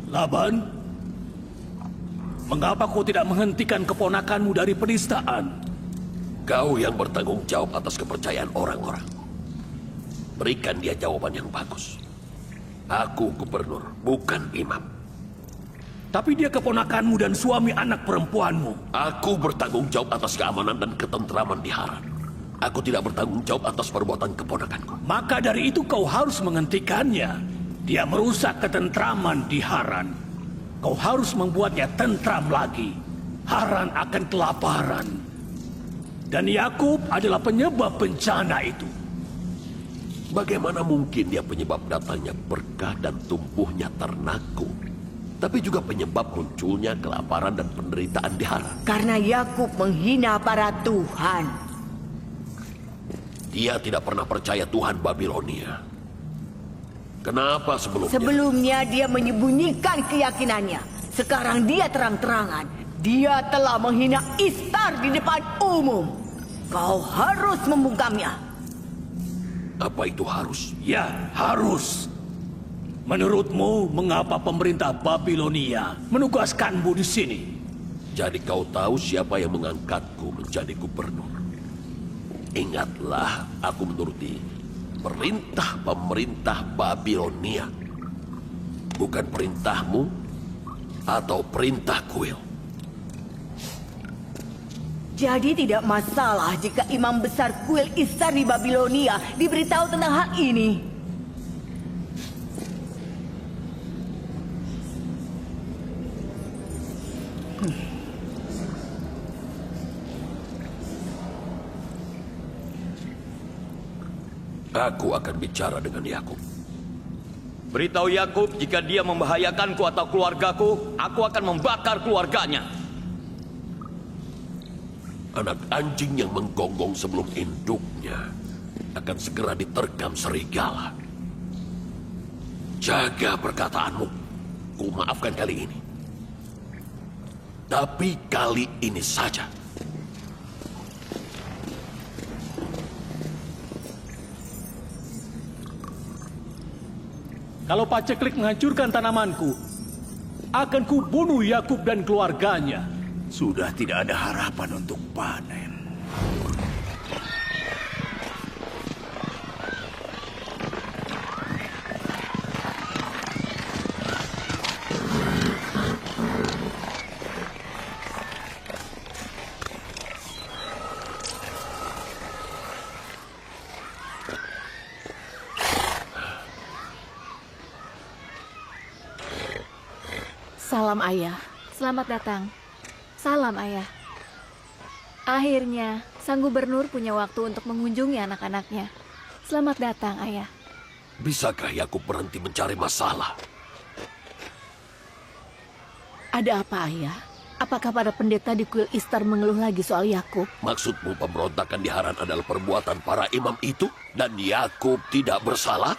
Laban, mengapa kau tidak menghentikan keponakanmu dari penistaan? Kau yang bertanggung jawab atas kepercayaan orang-orang. Berikan dia jawaban yang bagus. Aku gubernur, bukan imam. Tapi dia keponakanmu dan suami anak perempuanmu. Aku bertanggung jawab atas keamanan dan ketentraman di Haran. Aku tidak bertanggung jawab atas perbuatan keponakanku. Maka dari itu kau harus menghentikannya. Dia merusak ketentraman di Haran. Kau harus membuatnya tentram lagi. Haran akan kelaparan. Dan Yakub adalah penyebab bencana itu. Bagaimana mungkin dia penyebab datangnya berkah dan tumbuhnya ternakku, tapi juga penyebab munculnya kelaparan dan penderitaan di Haran? Karena Yakub menghina para tuhan. Dia tidak pernah percaya Tuhan Babilonia. Kenapa sebelumnya? Sebelumnya dia menyembunyikan keyakinannya. Sekarang dia terang-terangan. Dia telah menghina Istar di depan umum. Kau harus membungkamnya. Apa itu harus? Ya, harus. Menurutmu, mengapa pemerintah Babilonia menugaskanmu di sini? Jadi kau tahu siapa yang mengangkatku menjadi gubernur? Ingatlah, aku menuruti perintah pemerintah Babilonia. Bukan perintahmu atau perintah kuil. Jadi tidak masalah jika imam besar kuil Istar di Babilonia diberitahu tentang hal ini. Aku akan bicara dengan Yakub. Beritahu Yakub jika dia membahayakanku atau keluargaku, aku akan membakar keluarganya. Anak anjing yang menggonggong sebelum induknya akan segera diterkam serigala. Jaga perkataanmu. Ku maafkan kali ini. Tapi kali ini saja. Kalau paceklik menghancurkan tanamanku, akan kubunuh Yakub dan keluarganya. Sudah tidak ada harapan untuk panen. Salam ayah, selamat datang. Salam ayah. Akhirnya, sang gubernur punya waktu untuk mengunjungi anak-anaknya. Selamat datang ayah. Bisakah Yakub berhenti mencari masalah? Ada apa ayah? Apakah para pendeta di kuil Istar mengeluh lagi soal Yakub? Maksudmu pemberontakan di Haran adalah perbuatan para imam itu? Dan Yakub tidak bersalah?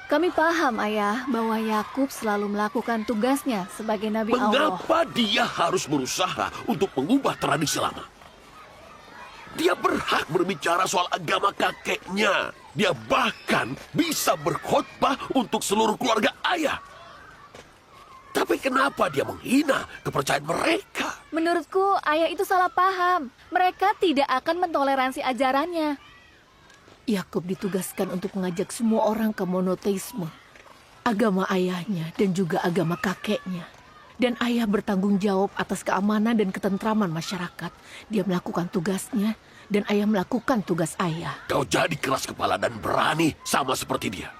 Kami paham ayah bahwa Yakub selalu melakukan tugasnya sebagai nabi Allah. Mengapa dia harus berusaha untuk mengubah tradisi lama? Dia berhak berbicara soal agama kakeknya. Dia bahkan bisa berkhotbah untuk seluruh keluarga ayah. Tapi kenapa dia menghina kepercayaan mereka? Menurutku ayah itu salah paham. Mereka tidak akan mentoleransi ajarannya. Yakub ditugaskan untuk mengajak semua orang ke monoteisme, agama ayahnya dan juga agama kakeknya. Dan ayah bertanggung jawab atas keamanan dan ketentraman masyarakat. Dia melakukan tugasnya dan ayah melakukan tugas ayah. Kau jadi keras kepala dan berani sama seperti dia.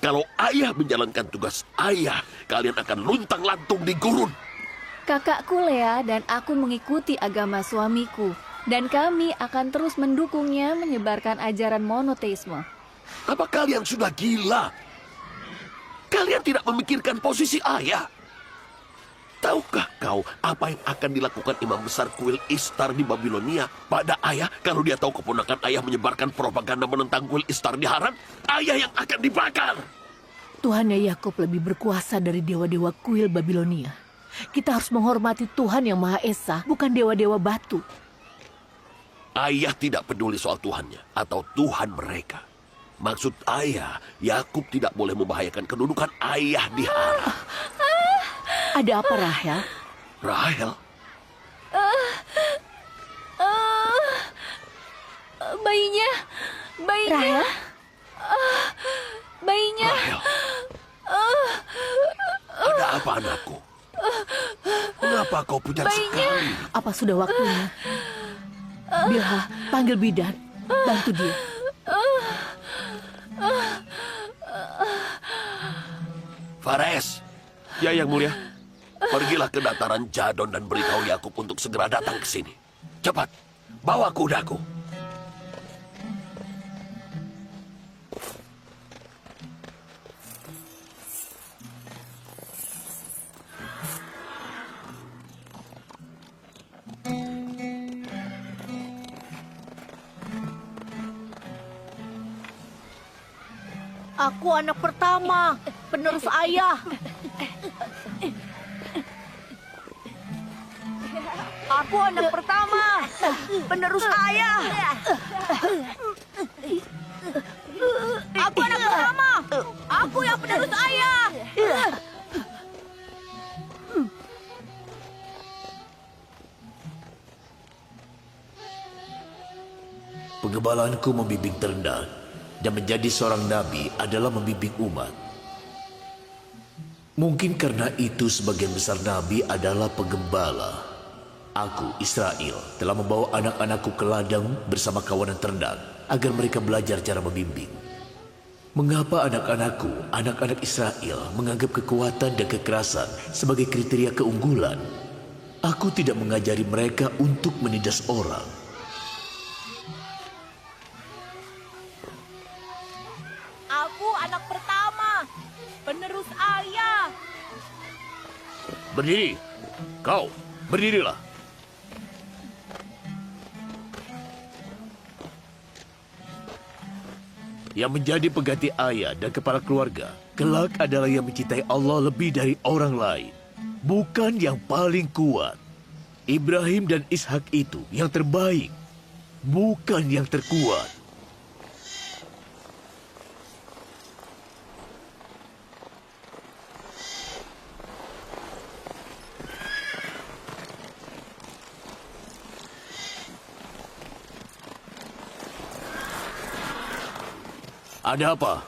Kalau ayah menjalankan tugas ayah, kalian akan luntang-lantung di gurun. Kakakku Lea dan aku mengikuti agama suamiku. Dan kami akan terus mendukungnya menyebarkan ajaran monoteisme. Apa kalian sudah gila? Kalian tidak memikirkan posisi ayah. Tahukah kau apa yang akan dilakukan imam besar kuil Istar di Babilonia pada ayah kalau dia tahu keponakan ayah menyebarkan propaganda menentang kuil Istar di Haran? Ayah yang akan dibakar. Tuhannya Yakub lebih berkuasa dari dewa-dewa kuil Babilonia. Kita harus menghormati Tuhan yang Maha Esa, bukan dewa-dewa batu. Ayah tidak peduli soal Tuhannya atau Tuhan mereka. Maksud ayah, Yakub tidak boleh membahayakan kedudukan ayah di Haran. Ada apa, Rahel? Rahel? Bayinya. Rahel? Bayinya. Rahel? Ada apa anakku? Kenapa kau pucat sekali? Apa sudah waktunya? Bilha, panggil bidan. Bantu dia. Fares, ya yang mulia, pergilah ke dataran Jadon dan beritahu Yakub untuk segera datang ke sini. Cepat, bawa kudaku. Aku anak pertama, penerus ayah. Aku anak pertama, penerus ayah. Aku anak pertama, aku yang penerus ayah. Pengembalanku membimbing terendah, dan menjadi seorang nabi adalah membimbing umat. Mungkin karena itu sebagian besar nabi adalah penggembala. Aku, Israel, telah membawa anak-anakku ke ladang bersama kawanan ternak agar mereka belajar cara membimbing. Mengapa anak-anakku, anak-anak Israel, menganggap kekuatan dan kekerasan sebagai kriteria keunggulan? Aku tidak mengajari mereka untuk menindas orang. Aku anak pertama, penerus ayah. Berdiri, kau, berdirilah. Yang menjadi pengganti ayah dan kepala keluarga, kelak adalah yang mencintai Allah lebih dari orang lain. Bukan yang paling kuat. Ibrahim dan Ishak itu yang terbaik, bukan yang terkuat. Ada apa?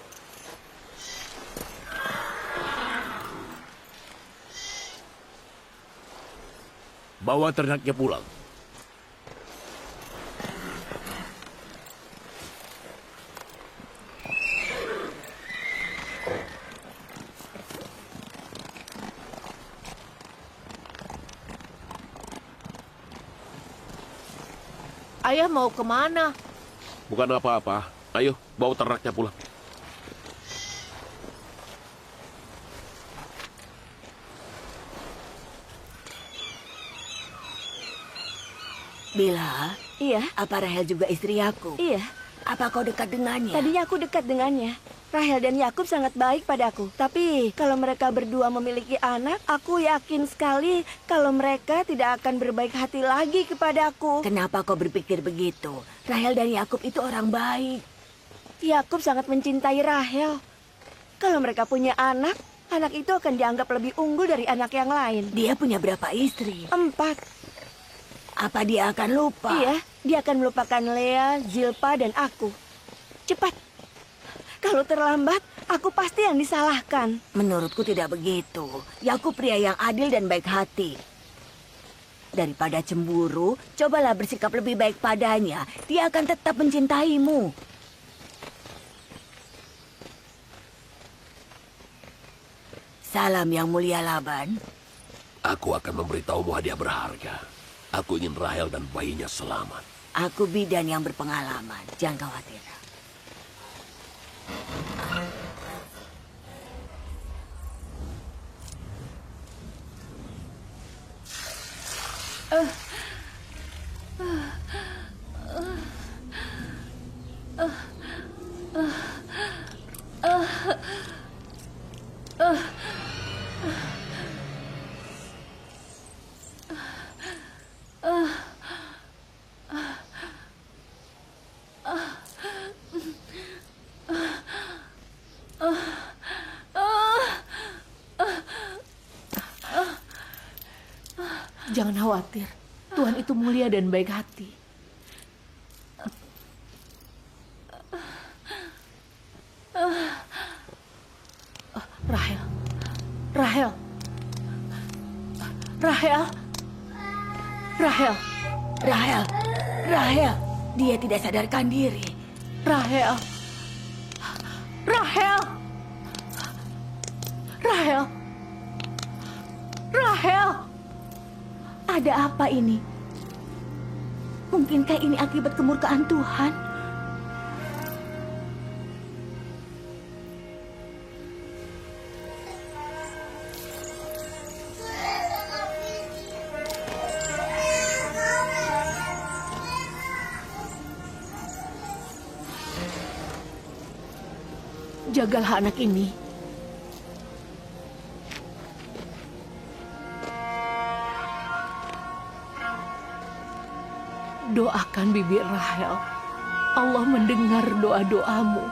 Bawa ternaknya pulang. Ayah mau kemana? Bukan apa-apa. Ayo, bawa ternaknya pulang. Bilha, Iya, apa Rahel juga istri Yakub? iya. Apa kau dekat dengannya? Tadinya aku dekat dengannya. Rahel dan Yakub sangat baik padaku. Tapi kalau mereka berdua memiliki anak, aku yakin sekali kalau mereka tidak akan berbaik hati lagi kepadaku. Kenapa kau berpikir begitu? Rahel dan Yakub itu orang baik. Yakub sangat mencintai Rahel. Kalau mereka punya anak, anak itu akan dianggap lebih unggul dari anak yang lain. Dia punya berapa istri? 4. Apa dia akan lupa? Iya, dia akan melupakan Lea, Zilpa, dan aku. Cepat. Kalau terlambat, aku pasti yang disalahkan. Menurutku tidak begitu. Yakub pria yang adil dan baik hati. Daripada cemburu, cobalah bersikap lebih baik padanya. Dia akan tetap mencintaimu. Salam yang mulia Laban. Aku akan memberitahumu hadiah berharga. Aku ingin Rahel dan bayinya selamat. Aku bidan yang berpengalaman. Jangan khawatir. Jangan khawatir. Tuhan itu mulia dan baik hati. Rahel. Rahel. Rahel. Rahel. Rahel, Rahel, dia tidak sadarkan diri. Rahel. Rahel. Rahel. Rahel. Ada apa ini? Mungkinkah ini akibat kemurkaan Tuhan? Jagalah anak ini. Doakan Bibi Rahel. Allah mendengar doa-doamu.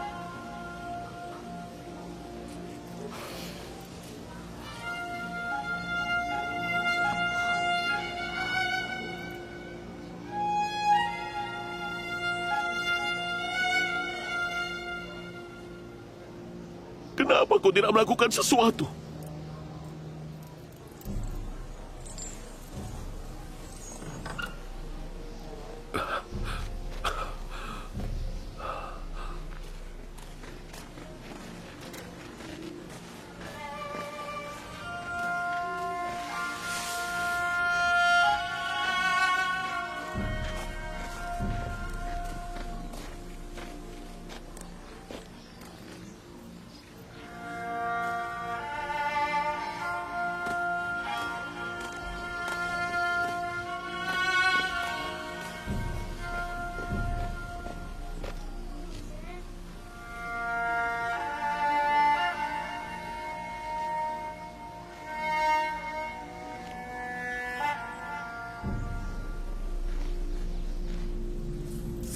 Kenapa kau tidak melakukan sesuatu?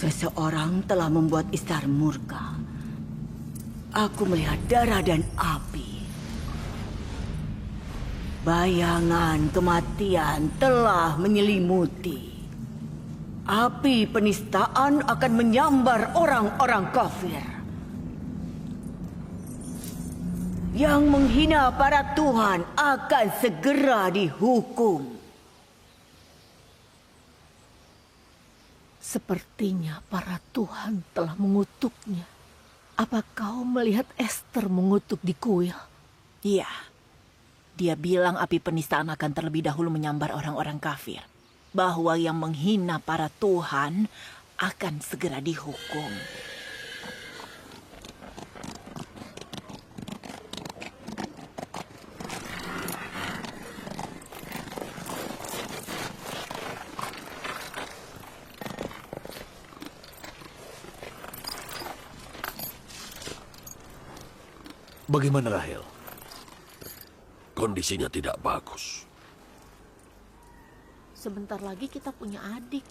Seseorang telah membuat Istar murka. Aku melihat darah dan api. Bayangan kematian telah menyelimuti. Api penistaan akan menyambar orang-orang kafir. Yang menghina para Tuhan akan segera dihukum. Sepertinya para Tuhan telah mengutuknya. Apa kau melihat Esther mengutuk di kuil? Iya. Dia bilang api penistaan akan terlebih dahulu menyambar orang-orang kafir. Bahwa yang menghina para Tuhan akan segera dihukum. Bagaimana Rahel? Kondisinya tidak bagus. Sebentar lagi kita punya adik.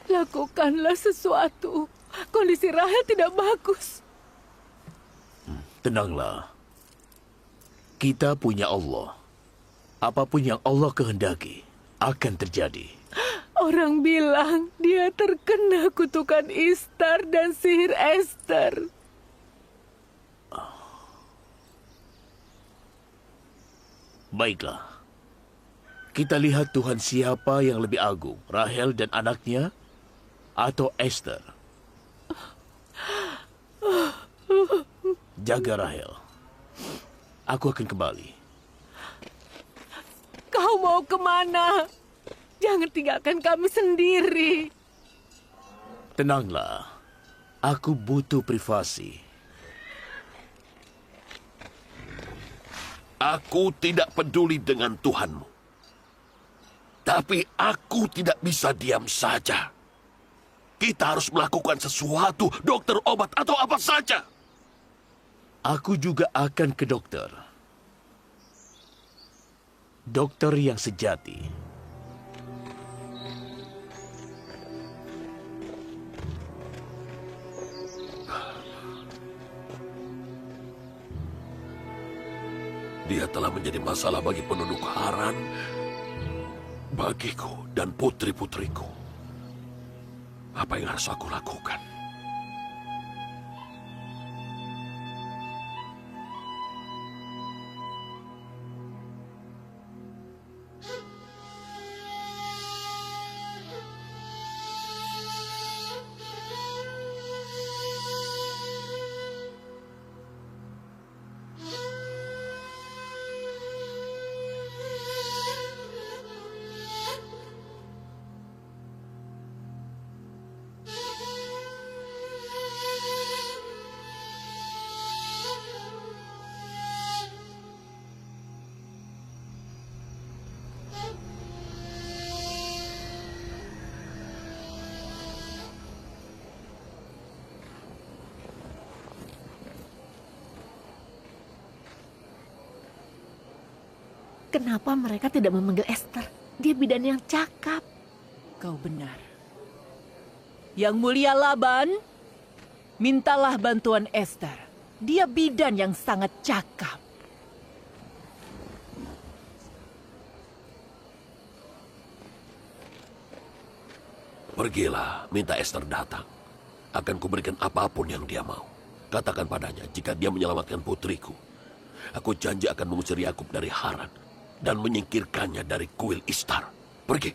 Lakukanlah sesuatu. Kondisi Rahel tidak bagus. Tenanglah. Kita punya Allah. Apapun yang Allah kehendaki akan terjadi. Orang bilang dia terkena kutukan Istar dan sihir Esther. Baiklah. Kita lihat Tuhan siapa yang lebih agung, Rahel dan anaknya atau Esther. Jaga Rahel. Aku akan kembali. Kau mau kemana? Jangan tinggalkan kami sendiri. Tenanglah. Aku butuh privasi. Aku tidak peduli dengan Tuhanmu. Tapi aku tidak bisa diam saja. Kita harus melakukan sesuatu, dokter, obat, atau apa saja. Aku juga akan ke dokter. Dokter yang sejati. Dia telah menjadi masalah bagi penduduk Haran, bagiku dan putri-putriku. Apa yang harus aku lakukan? Kenapa mereka tidak memanggil Esther? Dia bidan yang cakap. Kau benar. Yang mulia Laban, mintalah bantuan Esther. Dia bidan yang sangat cakap. Pergilah, minta Esther datang. Akan kuberikan apapun yang dia mau. Katakan padanya, jika dia menyelamatkan putriku, aku janji akan mengusir Yakub dari Haran dan menyingkirkannya dari kuil Istar. Pergi.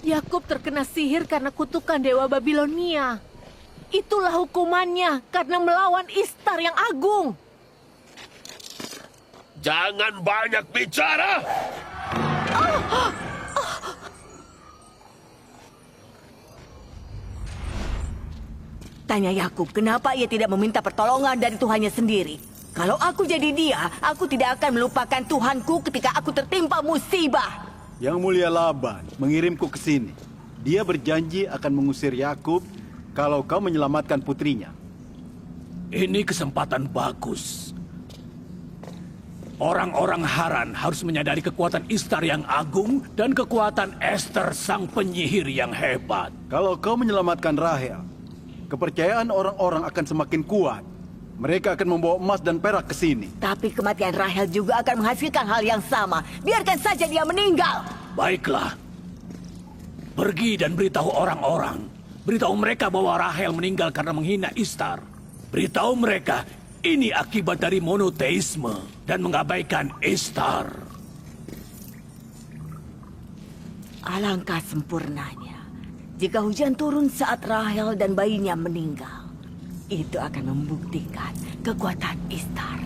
Yakub terkena sihir karena kutukan Dewa Babilonia. Itulah hukumannya karena melawan Istar yang agung. Jangan banyak bicara. Tanya Yakub, kenapa ia tidak meminta pertolongan dari Tuhannya sendiri? Kalau aku jadi dia, aku tidak akan melupakan Tuhanku ketika aku tertimpa musibah. Yang mulia Laban mengirimku ke sini. Dia berjanji akan mengusir Yakub kalau kau menyelamatkan putrinya. Ini kesempatan bagus. Orang-orang Haran harus menyadari kekuatan Istar yang agung dan kekuatan Esther sang penyihir yang hebat. Kalau kau menyelamatkan Rahel, kepercayaan orang-orang akan semakin kuat. Mereka akan membawa emas dan perak ke sini. Tapi kematian Rahel juga akan menghasilkan hal yang sama. Biarkan saja dia meninggal. Baiklah. Pergi dan beritahu orang-orang. Beritahu mereka bahwa Rahel meninggal karena menghina Istar. Beritahu mereka ini akibat dari monoteisme dan mengabaikan Istar. Alangkah sempurnanya jika hujan turun saat Rahel dan bayinya meninggal. Itu akan membuktikan kekuatan Istar.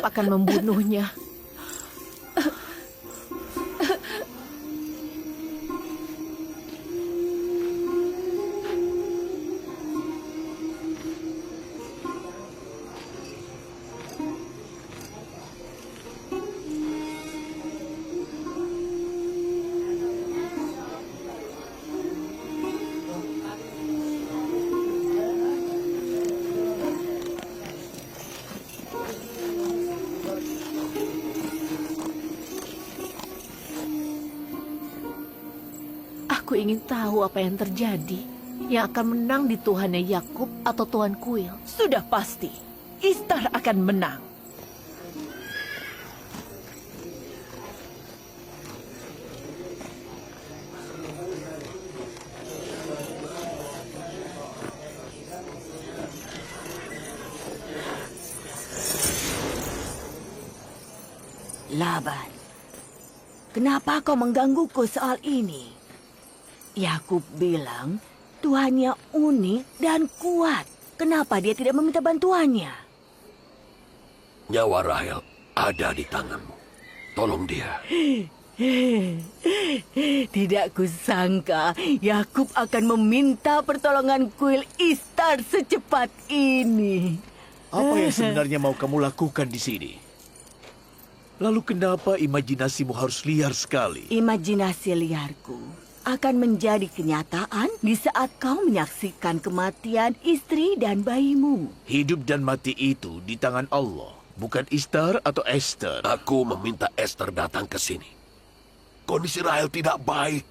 Akan membunuhnya. Aku ingin tahu apa yang terjadi. Yang akan menang di Tuhannya Yakub atau Tuhan Kuil. Sudah pasti, Istar akan menang. Laban, kenapa kau menggangguku soal ini? Yakub bilang Tuhannya unik dan kuat. Kenapa dia tidak meminta bantuannya? Nyawa Rahel ada di tanganmu. Tolong dia. Tidak kusangka Yakub akan meminta pertolongan kuil Ishtar secepat ini. Apa yang sebenarnya mau kamu lakukan di sini? Lalu kenapa imajinasimu harus liar sekali? Imajinasi liarku akan menjadi kenyataan di saat kau menyaksikan kematian istri dan bayimu. Hidup dan mati itu di tangan Allah, bukan Ishtar atau Esther. Aku meminta Esther datang ke sini. Kondisi Rahel tidak baik.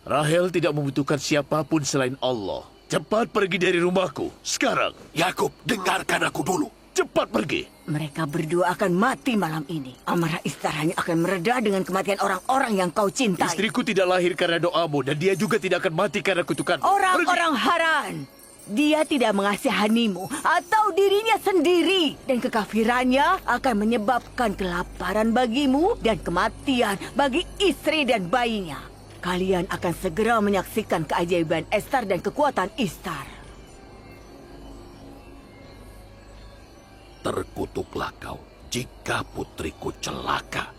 Rahel tidak membutuhkan siapapun selain Allah. Cepat pergi dari rumahku, sekarang. Yakub, dengarkan aku dulu. Cepat pergi. Mereka berdua akan mati malam ini. Amarah Ishtar hanya akan mereda dengan kematian orang-orang yang kau cintai. Istriku tidak lahir karena doamu dan dia juga tidak akan mati karena kutukanmu. Orang-orang Haran. Dia tidak mengasihanimu atau dirinya sendiri. Dan kekafirannya akan menyebabkan kelaparan bagimu dan kematian bagi istri dan bayinya. Kalian akan segera menyaksikan keajaiban Esther dan kekuatan Ishtar. Terkutuklah kau jika putriku celaka.